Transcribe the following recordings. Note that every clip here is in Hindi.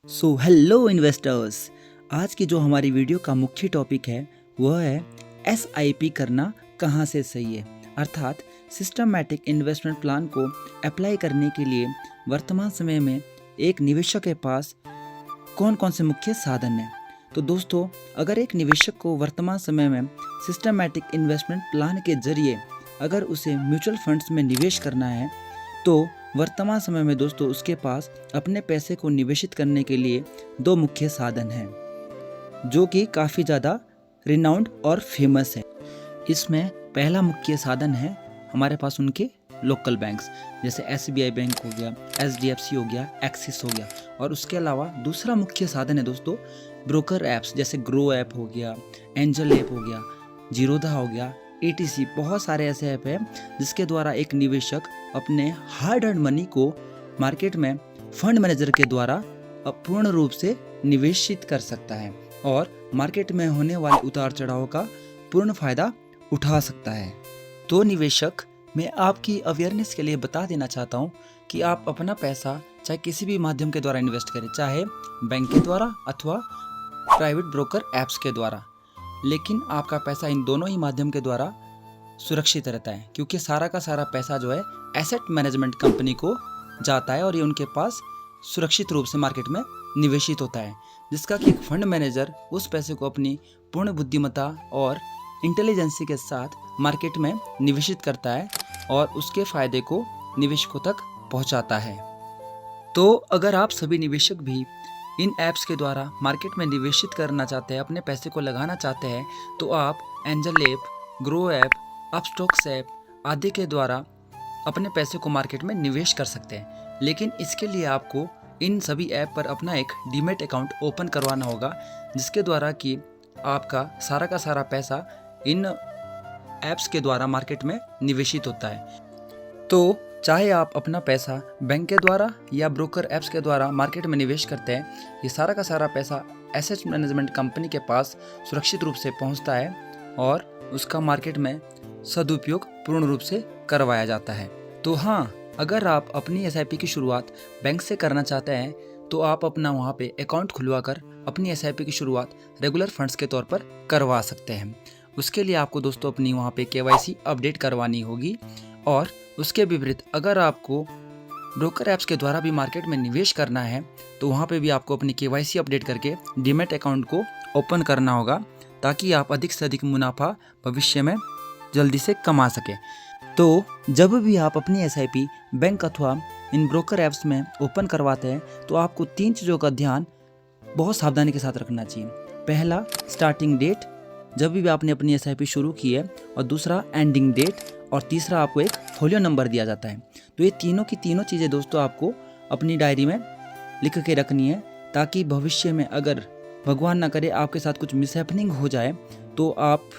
So hello investors. आज की जो हमारी वीडियो का मुख्य टॉपिक है वह है SIP करना कहाँ से सही है, अर्थात सिस्टमैटिक इन्वेस्टमेंट प्लान को अप्लाई करने के लिए वर्तमान समय में एक निवेशक के पास कौन कौन से मुख्य साधन हैं। तो दोस्तों, अगर एक निवेशक को वर्तमान समय में सिस्टमैटिक इन्वेस्टमेंट प्लान के जरिए अगर उसे म्यूचुअल फंड्स में निवेश करना है तो वर्तमान समय में दोस्तों उसके पास अपने पैसे को निवेशित करने के लिए दो मुख्य साधन हैं जो कि काफ़ी ज़्यादा रिनाउंड और फेमस है। इसमें पहला मुख्य साधन है हमारे पास उनके लोकल बैंक्स, जैसे SBI बैंक हो गया, HDFC हो गया, एक्सिस हो गया। और उसके अलावा दूसरा मुख्य साधन है दोस्तों ब्रोकर ऐप्स, जैसे ग्रो ऐप हो गया, एंजल ऐप हो गया, जीरोधा हो गया, ETC। बहुत सारे ऐसे ऐप हैं जिसके द्वारा एक निवेशक अपने हार्ड अर्न मनी को मार्केट में फंड मैनेजर के द्वारा पूर्ण रूप से निवेशित कर सकता है और मार्केट में होने वाले उतार चढ़ाव का पूर्ण फायदा उठा सकता है। तो निवेशक, मैं आपकी अवेयरनेस के लिए बता देना चाहता हूँ कि आप अपना पैसा चाहे किसी भी माध्यम के द्वारा इन्वेस्ट करें, चाहे बैंक के द्वारा अथवा प्राइवेट ब्रोकर ऐप्स के द्वारा, लेकिन आपका पैसा इन दोनों ही माध्यम के द्वारा सुरक्षित रहता है, क्योंकि सारा का सारा पैसा जो है एसेट मैनेजमेंट कंपनी को जाता है और ये उनके पास सुरक्षित रूप से मार्केट में निवेशित होता है, जिसका कि एक फंड मैनेजर उस पैसे को अपनी पूर्ण बुद्धिमत्ता और इंटेलिजेंसी के साथ मार्केट में निवेशित करता है और उसके फायदे को निवेशकों तक पहुंचाता है। तो अगर आप सभी निवेशक भी इन ऐप्स के द्वारा मार्केट में निवेशित करना चाहते हैं, अपने पैसे को लगाना चाहते हैं, तो आप angel app, grow app, Upstox app आदि के द्वारा अपने पैसे को मार्केट में निवेश कर सकते हैं। लेकिन इसके लिए आपको इन सभी ऐप पर अपना एक डीमैट अकाउंट ओपन करवाना होगा, जिसके द्वारा कि आपका सारा का सारा पैसा इन ऐप्स के द्वारा मार्केट में निवेशित होता है। तो चाहे आप अपना पैसा बैंक के द्वारा या ब्रोकर ऐप्स के द्वारा मार्केट में निवेश करते हैं, ये सारा का सारा पैसा एसेट मैनेजमेंट कंपनी के पास सुरक्षित रूप से पहुंचता है और उसका मार्केट में सदुपयोग पूर्ण रूप से करवाया जाता है। तो हाँ, अगर आप अपनी SIP की शुरुआत बैंक से करना चाहते हैं तो आप अपना वहाँ पे अकाउंट खुलवा कर अपनी SIP की शुरुआत रेगुलर फंड्स के तौर पर करवा सकते हैं। उसके लिए आपको दोस्तों अपनी वहाँ पे KYC अपडेट करवानी होगी। और उसके विपरीत अगर आपको ब्रोकर ऐप्स के द्वारा भी मार्केट में निवेश करना है तो वहाँ पे भी आपको अपनी KYC अपडेट करके डीमैट अकाउंट को ओपन करना होगा, ताकि आप अधिक से अधिक मुनाफा भविष्य में जल्दी से कमा सकें। तो जब भी आप अपनी SIP बैंक अथवा इन ब्रोकर ऐप्स में ओपन करवाते हैं तो आपको 3 चीज़ों का ध्यान बहुत सावधानी के साथ रखना चाहिए। पहला, स्टार्टिंग डेट, जब भी आपने अपनी SIP शुरू की है, और दूसरा एंडिंग डेट, और तीसरा आपको एक फोलियो नंबर दिया जाता है। तो ये तीनों की तीनों चीज़ें दोस्तों आपको अपनी डायरी में लिख के रखनी है, ताकि भविष्य में अगर भगवान ना करे आपके साथ कुछ मिसहैपनिंग हो जाए तो आप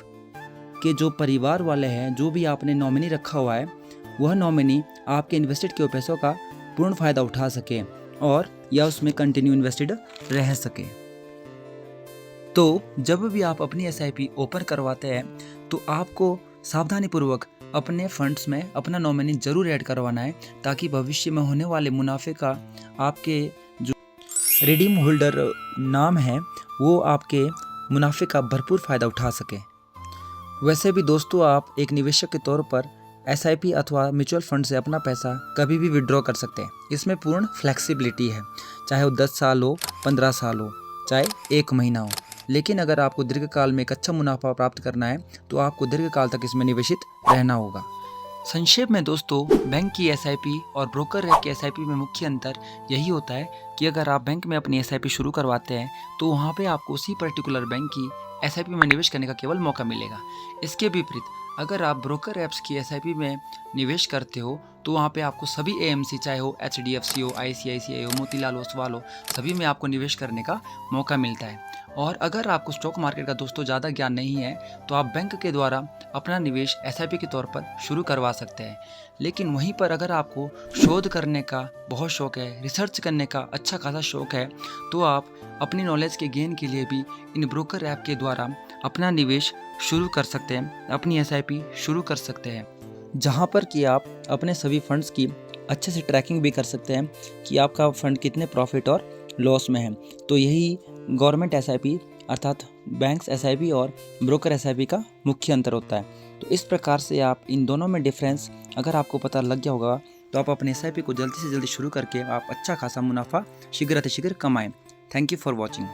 के जो परिवार वाले हैं, जो भी आपने नॉमिनी रखा हुआ है, वह नॉमिनी आपके इन्वेस्टेड किए पैसों का पूर्ण फ़ायदा उठा सके और या उसमें कंटिन्यू इन्वेस्टेड रह सके। तो जब भी आप अपनी SIP ओपन करवाते हैं तो आपको सावधानीपूर्वक अपने फंड्स में अपना नॉमिनी जरूर ऐड करवाना है, ताकि भविष्य में होने वाले मुनाफे का आपके जो रिडीम होल्डर नाम है वो आपके मुनाफे का भरपूर फ़ायदा उठा सके। वैसे भी दोस्तों, आप एक निवेशक के तौर पर SIP अथवा म्यूचुअल फंड से अपना पैसा कभी भी विड्रॉ कर सकते हैं। इसमें पूर्ण फ्लेक्सिबिलिटी है, चाहे वो 10 साल हो, 15 साल हो, चाहे 1 महीना हो। लेकिन अगर आपको दीर्घकाल में एक अच्छा मुनाफा प्राप्त करना है तो आपको दीर्घकाल तक इसमें निवेशित रहना होगा। संक्षेप में दोस्तों, बैंक की SIP और ब्रोकर की SIP में मुख्य अंतर यही होता है कि अगर आप बैंक में अपनी SIP शुरू करवाते हैं तो वहाँ पे आपको उसी पर्टिकुलर बैंक की SIP में निवेश करने का केवल मौका मिलेगा। इसके विपरीत अगर आप ब्रोकर ऐप्स की SIP में निवेश करते हो तो वहाँ पे आपको सभी AMC, चाहे हो HDFC हो, ICICI हो, मोतीलाल ओसवाल हो, सभी में आपको निवेश करने का मौका मिलता है। और अगर आपको स्टॉक मार्केट का दोस्तों ज़्यादा ज्ञान नहीं है तो आप बैंक के द्वारा अपना निवेश SIP के तौर पर शुरू करवा सकते हैं। लेकिन वहीं पर अगर आपको शोध करने का बहुत शौक़ है, रिसर्च करने का अच्छा खासा शौक़ है, तो आप अपनी नॉलेज के गेन के लिए भी इन ब्रोकर ऐप के द्वारा अपना निवेश शुरू कर सकते हैं, अपनी SIP शुरू कर सकते हैं, जहां पर कि आप अपने सभी फंड्स की अच्छे से ट्रैकिंग भी कर सकते हैं कि आपका फंड कितने प्रॉफिट और लॉस में है। तो यही गवर्नमेंट एसआईपी अर्थात बैंक्स एसआईपी और ब्रोकर एसआईपी का मुख्य अंतर होता है। तो इस प्रकार से आप इन दोनों में डिफरेंस अगर आपको पता लग गया होगा तो आप अपने एसआईपी को जल्दी से जल्दी शुरू करके आप अच्छा खासा मुनाफा शीघ्र अतिशीघ्र कमाएं। Thank you for watching.